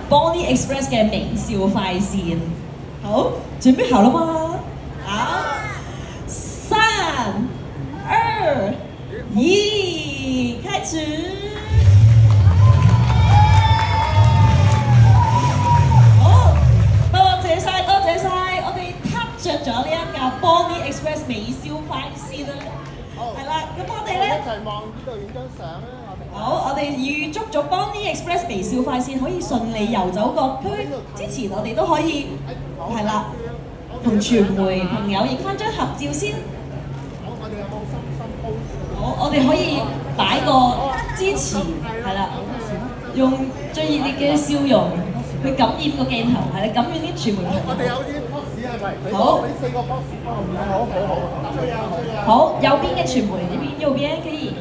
Bonnie Express 嘅微笑快線。好，準備好了嗎？好，三、二、一，開始。好，多謝晒，多謝晒，我哋撻着咗呢一架 Bonnie Express 微笑快線啦。係啦，咁我哋咧一齊望呢度影張相啦，好，我哋預祝咗 Bonnie Express 微笑快線可以順利遊走各區。之前我哋都可以係啦，同傳媒朋友影翻張合照先。好，我哋有冇心 pose？好，我哋可以擺個支持係啦，用最熱烈嘅笑容去感染個鏡頭，係啦，感染啲傳媒朋友。我哋有啲 pose 係咪？好，俾4個 pose 幫我唔好好。好，右邊嘅傳媒呢邊，右邊可以。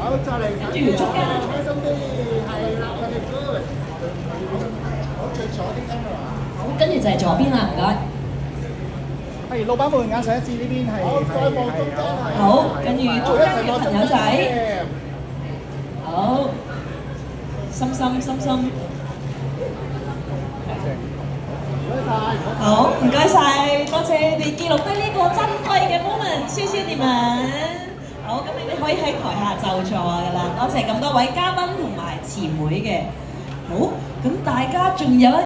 好，再嚟。跟住中間。開心啲，係啦，我哋 good。好，最左啲 camera。好，跟住就係左邊啦，唔該。係，老闆們眼上一次呢邊係。好，再望中間係。好，跟住中間嘅朋友仔。好，心心心心。好，唔該晒，多謝你哋記錄低呢個珍貴嘅 moment，謝謝你們。好，咁你哋可以喺台下就座㗎啦，多謝咁多位嘉賓同埋前輩嘅。好，咁大家仲有一